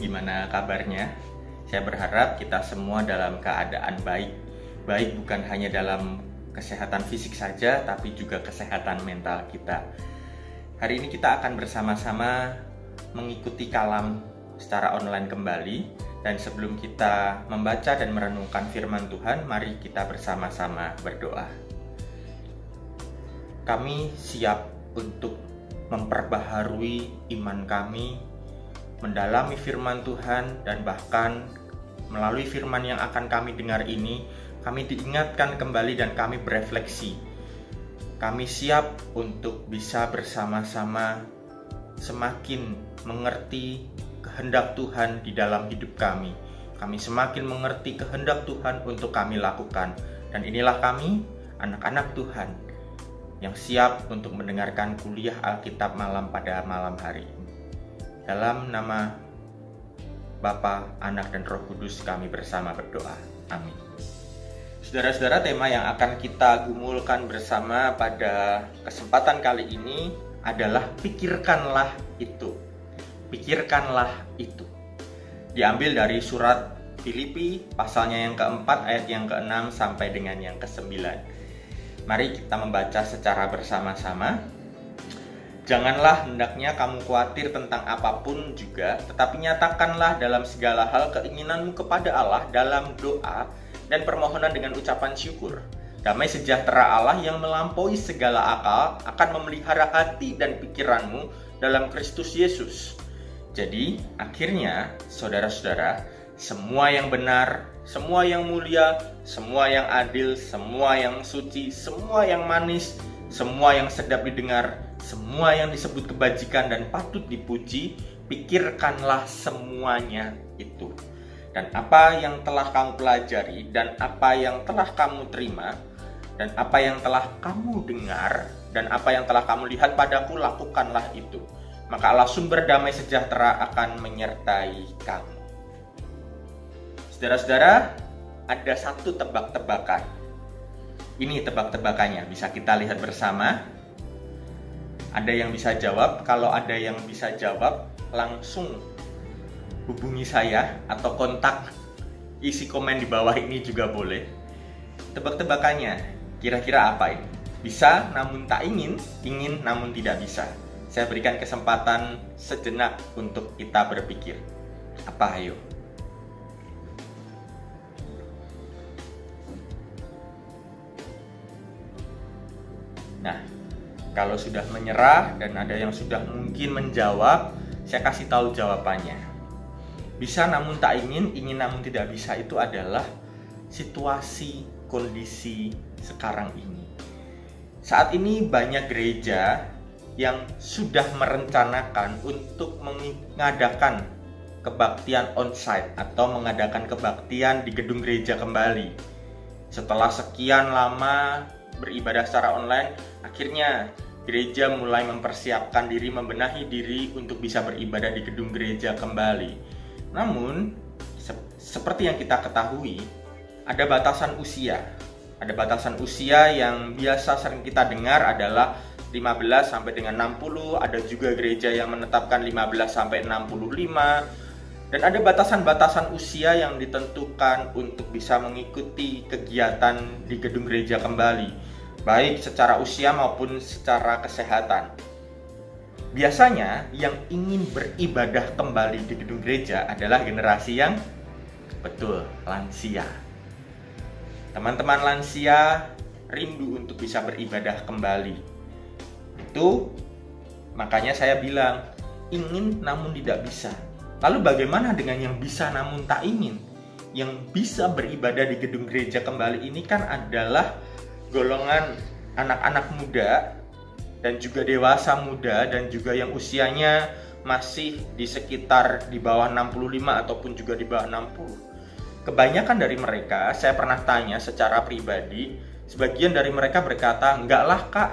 gimana kabarnya? Saya berharap kita semua dalam keadaan baik. Baik bukan hanya dalam kesehatan fisik saja, tapi juga kesehatan mental kita. Hari ini kita akan bersama-sama mengikuti kalam secara online kembali. Dan sebelum kita membaca dan merenungkan firman Tuhan, mari kita bersama-sama berdoa. Kami siap untuk memperbaharui iman kami, mendalami firman Tuhan, dan bahkan melalui firman yang akan kami dengar ini, kami diingatkan kembali dan kami berefleksi. Kami siap untuk bisa bersama-sama semakin mengerti kehendak Tuhan di dalam hidup kami. Kami semakin mengerti kehendak Tuhan untuk kami lakukan. Dan inilah kami, anak-anak Tuhan, yang siap untuk mendengarkan kuliah Alkitab malam pada malam hari ini. Dalam nama Bapa, Anak, dan Roh Kudus kami bersama berdoa. Amin. Saudara-saudara, tema yang akan kita gumulkan bersama pada kesempatan kali ini adalah pikirkanlah itu. Pikirkanlah itu. Diambil dari surat Filipi, pasalnya yang keempat, ayat yang ke-6 sampai dengan yang ke-9. Mari kita membaca secara bersama-sama. Janganlah hendaknya kamu khawatir tentang apapun juga, tetapi nyatakanlah dalam segala hal keinginanmu kepada Allah dalam doa dan permohonan dengan ucapan syukur. Damai sejahtera Allah yang melampaui segala akal akan memelihara hati dan pikiranmu dalam Kristus Yesus. Jadi, akhirnya, saudara-saudara, semua yang benar, semua yang mulia, semua yang adil, semua yang suci, semua yang manis, semua yang sedap didengar, semua yang disebut kebajikan dan patut dipuji, pikirkanlah semuanya itu. Dan apa yang telah kamu pelajari, dan apa yang telah kamu terima, dan apa yang telah kamu dengar, dan apa yang telah kamu lihat padaku, lakukanlah itu. Maka Allah sumber damai sejahtera akan menyertai kamu. Saudara-saudara, ada satu tebak-tebakan. Ini tebak-tebakannya, bisa kita lihat bersama. Ada yang bisa jawab? Kalau ada yang bisa jawab, langsung hubungi saya atau kontak, isi komen di bawah ini juga boleh. Tebak-tebakannya, kira-kira apa ini? Bisa namun tak ingin, ingin namun tidak bisa. Saya berikan kesempatan sejenak untuk kita berpikir. Apa ayo? Nah, kalau sudah menyerah dan ada yang sudah mungkin menjawab, saya kasih tahu jawabannya. Bisa namun tak ingin, ingin namun tidak bisa, itu adalah situasi, kondisi sekarang ini. Saat ini banyak gereja yang sudah merencanakan untuk mengadakan kebaktian onsite atau mengadakan kebaktian di gedung gereja kembali. Setelah sekian lama beribadah secara online, akhirnya gereja mulai mempersiapkan diri, membenahi diri untuk bisa beribadah di gedung gereja kembali. Namun, seperti yang kita ketahui, ada batasan usia. Ada batasan usia yang biasa sering kita dengar adalah 15 sampai dengan 60, ada juga gereja yang menetapkan 15 sampai 65. Dan ada batasan-batasan usia yang ditentukan untuk bisa mengikuti kegiatan di gedung gereja kembali, baik secara usia maupun secara kesehatan. Biasanya yang ingin beribadah kembali di gedung gereja adalah generasi yang betul, lansia. Teman-teman lansia rindu untuk bisa beribadah kembali. Itu makanya saya bilang, ingin namun tidak bisa. Lalu bagaimana dengan yang bisa namun tak ingin? Yang bisa beribadah di gedung gereja kembali ini kan adalah golongan anak-anak muda dan juga dewasa muda dan juga yang usianya masih di sekitar di bawah 65 ataupun juga di bawah 60. Kebanyakan dari mereka, saya pernah tanya secara pribadi, sebagian dari mereka berkata, enggak lah kak,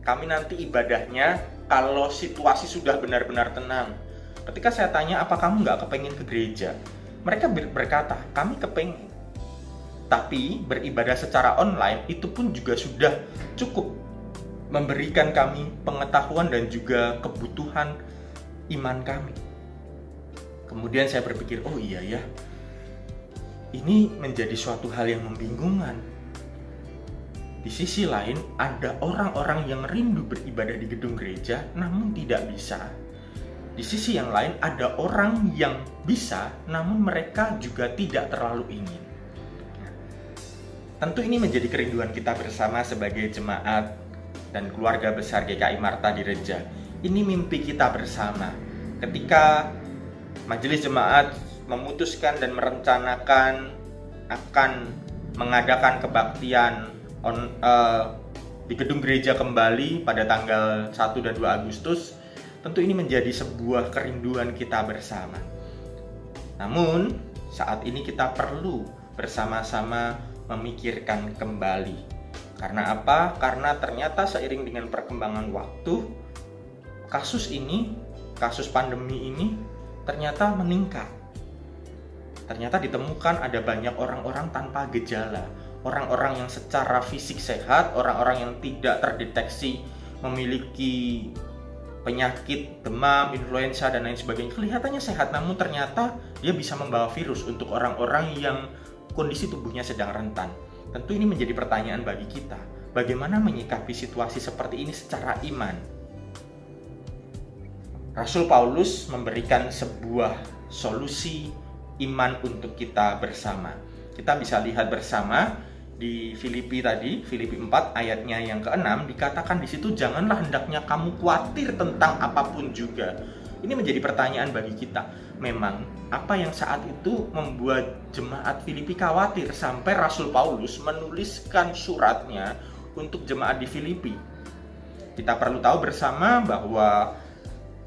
kami nanti ibadahnya kalau situasi sudah benar-benar tenang. Ketika saya tanya, apa kamu nggak kepengen ke gereja? Mereka berkata, kami kepengen. Tapi beribadah secara online itu pun juga sudah cukup memberikan kami pengetahuan dan juga kebutuhan iman kami. Kemudian saya berpikir, oh iya ya, ini menjadi suatu hal yang membingungkan. Di sisi lain, ada orang-orang yang rindu beribadah di gedung gereja, namun tidak bisa. Di sisi yang lain, ada orang yang bisa, namun mereka juga tidak terlalu ingin. Tentu ini menjadi kerinduan kita bersama sebagai jemaat dan keluarga besar GKI Marta di Reja. Ini mimpi kita bersama. Ketika majelis jemaat memutuskan dan merencanakan akan mengadakan kebaktian di gedung gereja kembali pada tanggal 1 dan 2 Agustus, tentu ini menjadi sebuah kerinduan kita bersama. Namun, saat ini kita perlu bersama-sama memikirkan kembali. Karena apa? Karena ternyata seiring dengan perkembangan waktu, kasus pandemi ini ternyata meningkat. Ternyata ditemukan ada banyak orang-orang tanpa gejala, orang-orang yang secara fisik sehat, orang-orang yang tidak terdeteksi memiliki penyakit demam, influenza, dan lain sebagainya. Kelihatannya sehat, namun ternyata dia bisa membawa virus untuk orang-orang yang kondisi tubuhnya sedang rentan. Tentu ini menjadi pertanyaan bagi kita. Bagaimana menyikapi situasi seperti ini secara iman? Rasul Paulus memberikan sebuah solusi iman untuk kita bersama. Kita bisa lihat bersama di Filipi 4 ayatnya yang ke-6 dikatakan di situ, janganlah hendaknya kamu khawatir tentang apapun juga. Ini menjadi pertanyaan bagi kita. Memang apa yang saat itu membuat jemaat Filipi khawatir sampai Rasul Paulus menuliskan suratnya untuk jemaat di Filipi? Kita perlu tahu bersama bahwa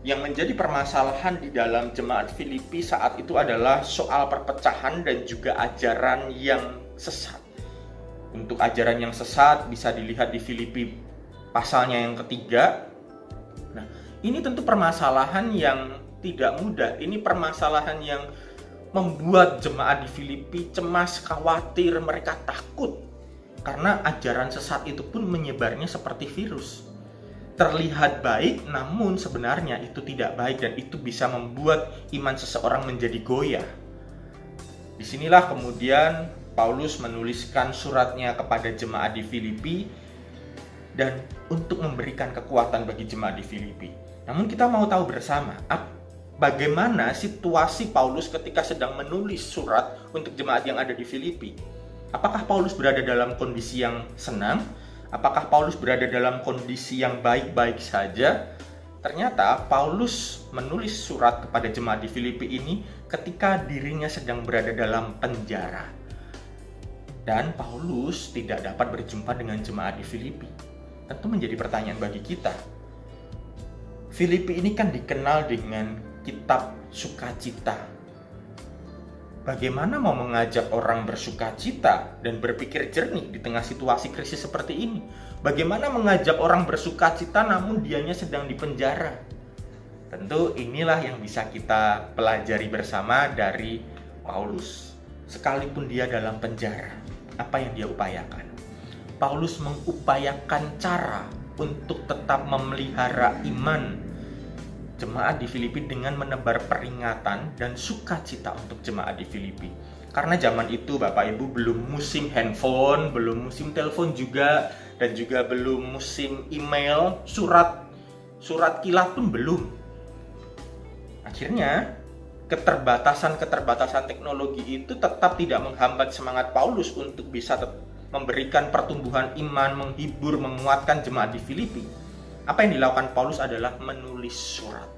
yang menjadi permasalahan di dalam jemaat Filipi saat itu adalah soal perpecahan dan juga ajaran yang sesat. Untuk ajaran yang sesat bisa dilihat di Filipi pasalnya yang ketiga. Nah, ini tentu permasalahan yang tidak mudah. Ini permasalahan yang membuat jemaat di Filipi cemas, khawatir, mereka takut. Karena ajaran sesat itu pun menyebarnya seperti virus. Terlihat baik, namun sebenarnya itu tidak baik dan itu bisa membuat iman seseorang menjadi goyah. Disinilah kemudian Paulus menuliskan suratnya kepada jemaat di Filipi dan untuk memberikan kekuatan bagi jemaat di Filipi. Namun kita mau tahu bersama bagaimana situasi Paulus ketika sedang menulis surat untuk jemaat yang ada di Filipi. Apakah Paulus berada dalam kondisi yang senang? Apakah Paulus berada dalam kondisi yang baik-baik saja? Ternyata Paulus menulis surat kepada jemaat di Filipi ini ketika dirinya sedang berada dalam penjara. Dan Paulus tidak dapat berjumpa dengan jemaat di Filipi. Tentu menjadi pertanyaan bagi kita. Filipi ini kan dikenal dengan kitab sukacita. Bagaimana mau mengajak orang bersukacita dan berpikir jernih di tengah situasi krisis seperti ini? Bagaimana mengajak orang bersukacita namun dianya sedang dipenjara? Tentu inilah yang bisa kita pelajari bersama dari Paulus. Sekalipun dia dalam penjara, apa yang dia upayakan? Paulus mengupayakan cara untuk tetap memelihara iman jemaat di Filipi dengan menebar peringatan dan sukacita untuk jemaat di Filipi. Karena zaman itu Bapak Ibu belum musim handphone, belum musim telepon juga, dan juga belum musim email, surat kilat pun belum. Akhirnya keterbatasan teknologi itu tetap tidak menghambat semangat Paulus untuk bisa memberikan pertumbuhan iman, menghibur, menguatkan jemaat di Filipi. Apa yang dilakukan Paulus adalah menulis surat.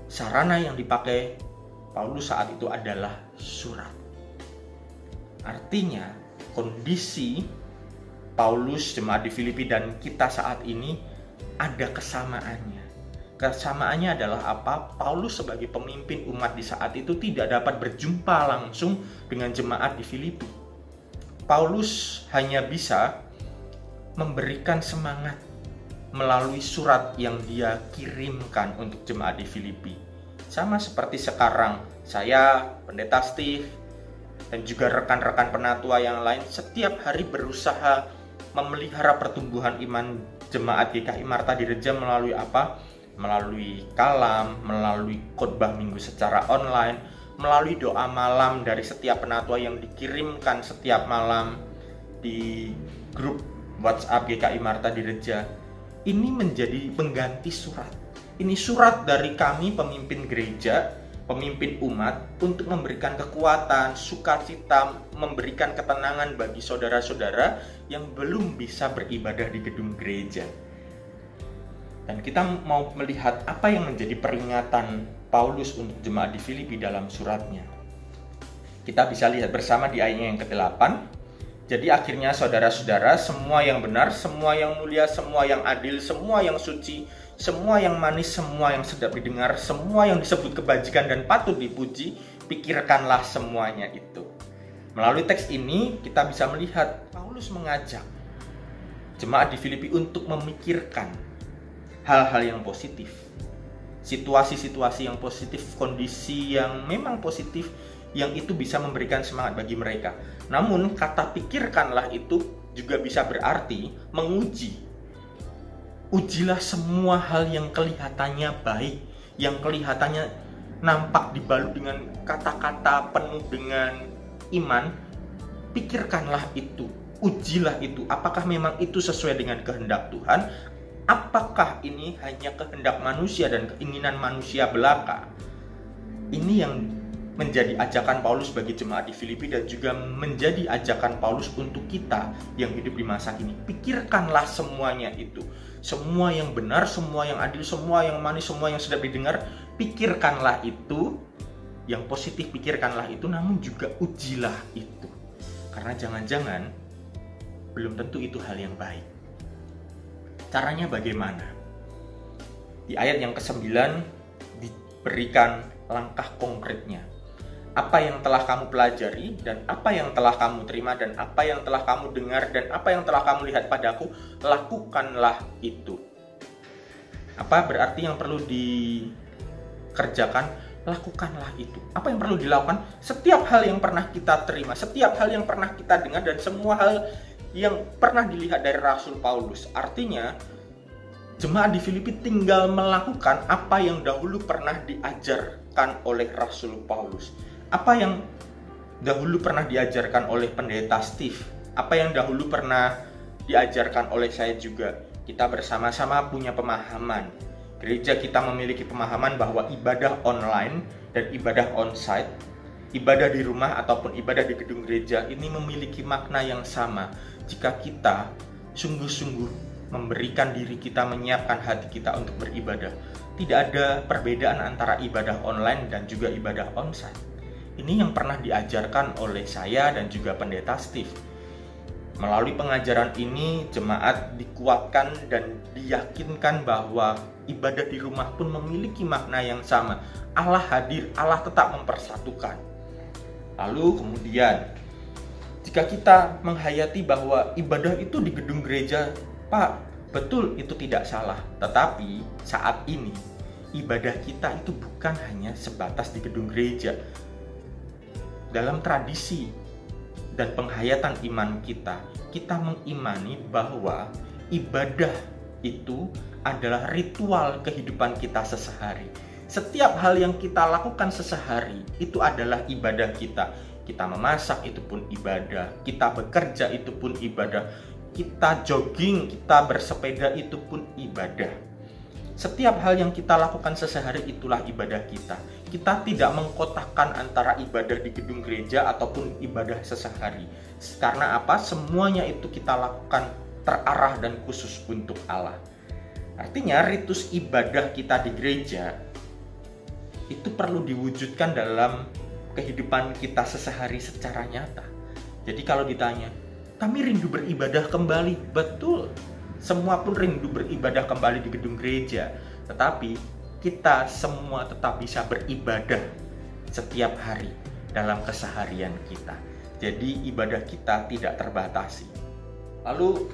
Sarana yang dipakai Paulus saat itu adalah surat. Artinya, kondisi Paulus, jemaat di Filipi, dan kita saat ini ada kesamaannya. Kesamaannya adalah apa? Paulus sebagai pemimpin umat di saat itu tidak dapat berjumpa langsung dengan jemaat di Filipi. Paulus hanya bisa memberikan semangat melalui surat yang dia kirimkan untuk jemaat di Filipi. Sama seperti sekarang, saya, Pendeta Steve, dan juga rekan-rekan penatua yang lain setiap hari berusaha memelihara pertumbuhan iman jemaat GKI Marta di Reja melalui apa? melalui kalam, melalui khotbah minggu secara online, melalui doa malam dari setiap penatua yang dikirimkan setiap malam di grup WhatsApp GKI Marta Direja. Ini menjadi pengganti surat. Ini surat dari kami pemimpin gereja, pemimpin umat, untuk memberikan kekuatan, sukacita, memberikan ketenangan bagi saudara-saudara yang belum bisa beribadah di gedung gereja. Dan kita mau melihat apa yang menjadi peringatan Paulus untuk jemaat di Filipi dalam suratnya. Kita bisa lihat bersama di ayatnya yang ke-8. Jadi akhirnya saudara-saudara, semua yang benar, semua yang mulia, semua yang adil, semua yang suci, semua yang manis, semua yang sedap didengar, semua yang disebut kebajikan dan patut dipuji, pikirkanlah semuanya itu. Melalui teks ini kita bisa melihat Paulus mengajak jemaat di Filipi untuk memikirkan hal-hal yang positif, situasi-situasi yang positif, kondisi yang memang positif, yang itu bisa memberikan semangat bagi mereka. Namun kata pikirkanlah itu juga bisa berarti menguji. Ujilah semua hal yang kelihatannya baik, yang kelihatannya nampak dibalut dengan kata-kata penuh dengan iman. Pikirkanlah itu, ujilah itu, apakah memang itu sesuai dengan kehendak Tuhan? Apakah ini hanya kehendak manusia dan keinginan manusia belaka? Ini yang menjadi ajakan Paulus bagi jemaat di Filipi dan juga menjadi ajakan Paulus untuk kita yang hidup di masa kini. Pikirkanlah semuanya itu. Semua yang benar, semua yang adil, semua yang manis, semua yang sedap didengar. Pikirkanlah itu. Yang positif pikirkanlah itu, namun juga ujilah itu. Karena jangan-jangan belum tentu itu hal yang baik. Caranya bagaimana? Di ayat yang ke-9 diberikan langkah konkretnya. Apa yang telah kamu pelajari, dan apa yang telah kamu terima, dan apa yang telah kamu dengar, dan apa yang telah kamu lihat padaku, lakukanlah itu. Apa berarti yang perlu dikerjakan? Lakukanlah itu. Apa yang perlu dilakukan? Setiap hal yang pernah kita terima, setiap hal yang pernah kita dengar, dan semua hal yang pernah dilihat dari Rasul Paulus. Artinya, jemaat di Filipi tinggal melakukan apa yang dahulu pernah diajarkan oleh Rasul Paulus. Apa yang dahulu pernah diajarkan oleh pendeta Steve. Apa yang dahulu pernah diajarkan oleh saya juga. Kita bersama-sama punya pemahaman. Gereja kita memiliki pemahaman bahwa ibadah online dan ibadah onsite, ibadah di rumah ataupun ibadah di gedung gereja ini memiliki makna yang sama. Jika kita sungguh-sungguh memberikan diri kita, menyiapkan hati kita untuk beribadah, tidak ada perbedaan antara ibadah online dan juga ibadah onsite. Ini yang pernah diajarkan oleh saya dan juga pendeta Steve. Melalui pengajaran ini, jemaat dikuatkan dan diyakinkan bahwa ibadah di rumah pun memiliki makna yang sama. Allah hadir, Allah tetap mempersatukan. Lalu kemudian, jika kita menghayati bahwa ibadah itu di gedung gereja, Pak, betul itu tidak salah. Tetapi saat ini, ibadah kita itu bukan hanya sebatas di gedung gereja. Dalam tradisi dan penghayatan iman kita mengimani bahwa ibadah itu adalah ritual kehidupan kita sehari-hari. Setiap hal yang kita lakukan sehari-hari itu adalah ibadah kita. Kita memasak itu pun ibadah, kita bekerja itu pun ibadah, kita jogging, kita bersepeda itu pun ibadah. Setiap hal yang kita lakukan sehari-hari itulah ibadah kita. Kita tidak mengkotakkan antara ibadah di gedung gereja ataupun ibadah sehari-hari. Karena apa? Semuanya itu kita lakukan terarah dan khusus untuk Allah. Artinya ritus ibadah kita di gereja itu perlu diwujudkan dalam kehidupan kita sehari-hari secara nyata. Jadi kalau ditanya, kami rindu beribadah kembali, betul. Semua pun rindu beribadah kembali di gedung gereja. Tetapi kita semua tetap bisa beribadah setiap hari dalam keseharian kita. Jadi ibadah kita tidak terbatasi. Lalu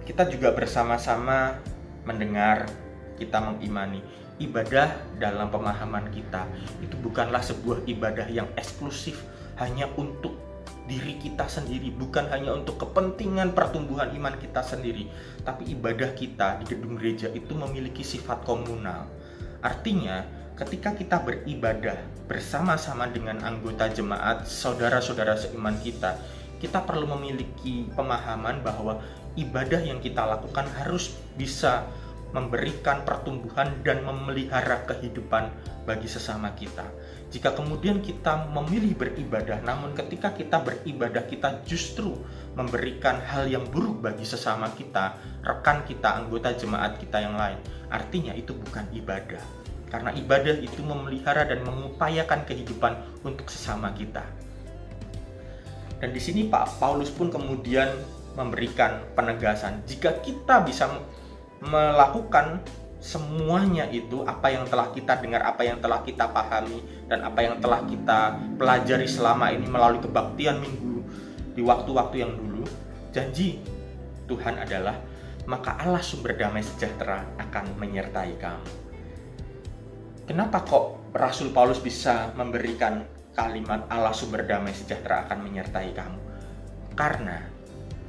kita juga bersama-sama mendengar, kita mengimani ibadah dalam pemahaman kita itu bukanlah sebuah ibadah yang eksklusif hanya untuk diri kita sendiri, bukan hanya untuk kepentingan pertumbuhan iman kita sendiri, tapi ibadah kita di gedung gereja itu memiliki sifat komunal. Artinya, ketika kita beribadah bersama-sama dengan anggota jemaat, saudara-saudara seiman kita, kita perlu memiliki pemahaman bahwa ibadah yang kita lakukan harus bisa memberikan pertumbuhan dan memelihara kehidupan bagi sesama kita. Jika kemudian kita memilih beribadah, namun ketika kita beribadah kita justru memberikan hal yang buruk bagi sesama kita, rekan kita, anggota jemaat kita yang lain, artinya itu bukan ibadah. Karena ibadah itu memelihara dan mengupayakan kehidupan untuk sesama kita. Dan di sini Pak Paulus pun kemudian memberikan penegasan, jika kita bisa melakukan semuanya itu, apa yang telah kita dengar, apa yang telah kita pahami, dan apa yang telah kita pelajari selama ini melalui kebaktian minggu di waktu-waktu yang dulu, janji Tuhan adalah, maka Allah sumber damai sejahtera akan menyertai kamu. Kenapa kok Rasul Paulus bisa memberikan kalimat Allah sumber damai sejahtera akan menyertai kamu? Karena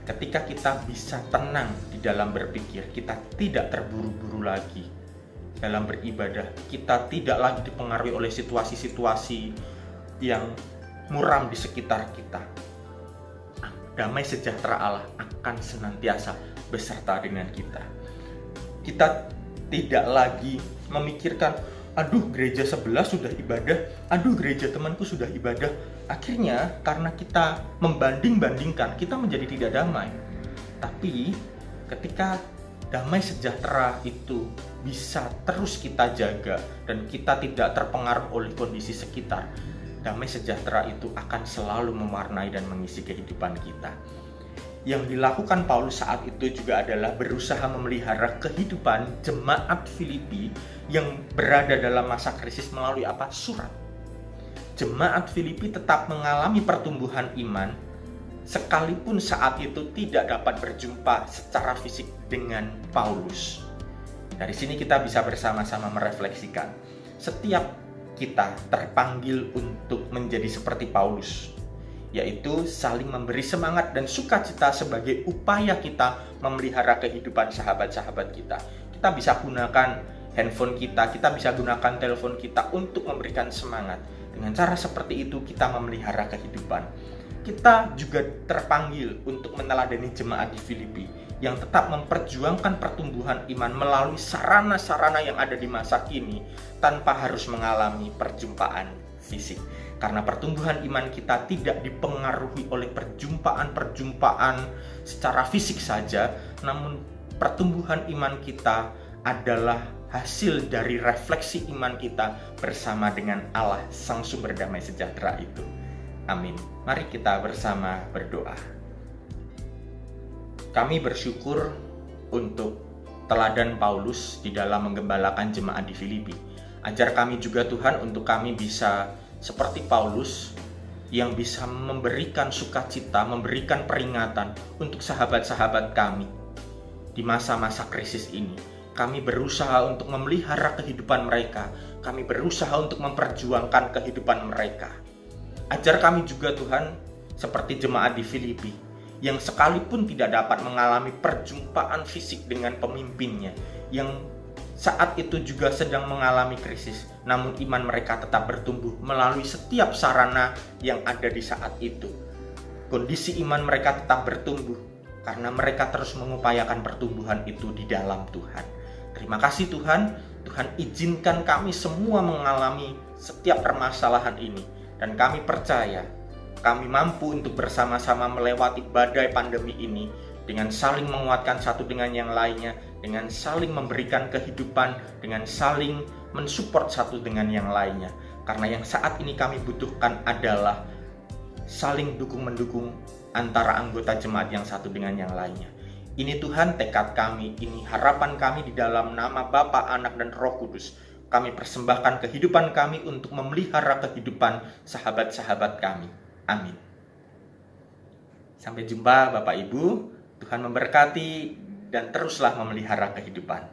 ketika kita bisa tenang di dalam berpikir, kita tidak terburu-buru lagi dalam beribadah, kita tidak lagi dipengaruhi oleh situasi-situasi yang muram di sekitar kita. Damai sejahtera Allah akan senantiasa beserta dengan kita. Kita tidak lagi memikirkan, aduh gereja sebelah sudah ibadah, aduh gereja temanku sudah ibadah. Akhirnya karena kita membanding-bandingkan, kita menjadi tidak damai. Tapi ketika damai sejahtera itu bisa terus kita jaga dan kita tidak terpengaruh oleh kondisi sekitar, damai sejahtera itu akan selalu mewarnai dan mengisi kehidupan kita. Yang dilakukan Paulus saat itu juga adalah berusaha memelihara kehidupan jemaat Filipi yang berada dalam masa krisis melalui apa? Surat. Jemaat Filipi tetap mengalami pertumbuhan iman sekalipun saat itu tidak dapat berjumpa secara fisik dengan Paulus. Dari sini kita bisa bersama-sama merefleksikan, setiap kita terpanggil untuk menjadi seperti Paulus, yaitu saling memberi semangat dan sukacita sebagai upaya kita memelihara kehidupan sahabat-sahabat kita. Kita bisa gunakan handphone kita bisa gunakan telepon kita untuk memberikan semangat. Dengan cara seperti itu kita memelihara kehidupan. Kita juga terpanggil untuk meneladani jemaat di Filipi yang tetap memperjuangkan pertumbuhan iman melalui sarana-sarana yang ada di masa kini tanpa harus mengalami perjumpaan fisik. Karena pertumbuhan iman kita tidak dipengaruhi oleh perjumpaan-perjumpaan secara fisik saja, namun pertumbuhan iman kita adalah hasil dari refleksi iman kita bersama dengan Allah, Sang Sumber Damai Sejahtera itu. Amin. Mari kita bersama berdoa. Kami bersyukur untuk teladan Paulus di dalam menggembalakan jemaat di Filipi. Ajar kami juga Tuhan untuk kami bisa seperti Paulus yang bisa memberikan sukacita, memberikan peringatan untuk sahabat-sahabat kami di masa-masa krisis ini. Kami berusaha untuk memelihara kehidupan mereka. Kami berusaha untuk memperjuangkan kehidupan mereka. Ajar kami juga Tuhan seperti jemaat di Filipi yang sekalipun tidak dapat mengalami perjumpaan fisik dengan pemimpinnya, yang saat itu juga sedang mengalami krisis, namun iman mereka tetap bertumbuh melalui setiap sarana yang ada di saat itu. Kondisi iman mereka tetap bertumbuh karena mereka terus mengupayakan pertumbuhan itu di dalam Tuhan. Terima kasih Tuhan, Tuhan izinkan kami semua mengalami setiap permasalahan ini. Dan kami percaya, kami mampu untuk bersama-sama melewati badai pandemi ini dengan saling menguatkan satu dengan yang lainnya, dengan saling memberikan kehidupan, dengan saling mensupport satu dengan yang lainnya. Karena yang saat ini kami butuhkan adalah saling dukung-mendukung antara anggota jemaat yang satu dengan yang lainnya. Ini Tuhan tekad kami, ini harapan kami di dalam nama Bapa, Anak, dan Roh Kudus. Kami persembahkan kehidupan kami untuk memelihara kehidupan sahabat-sahabat kami. Amin. Sampai jumpa Bapak Ibu, Tuhan memberkati dan teruslah memelihara kehidupan.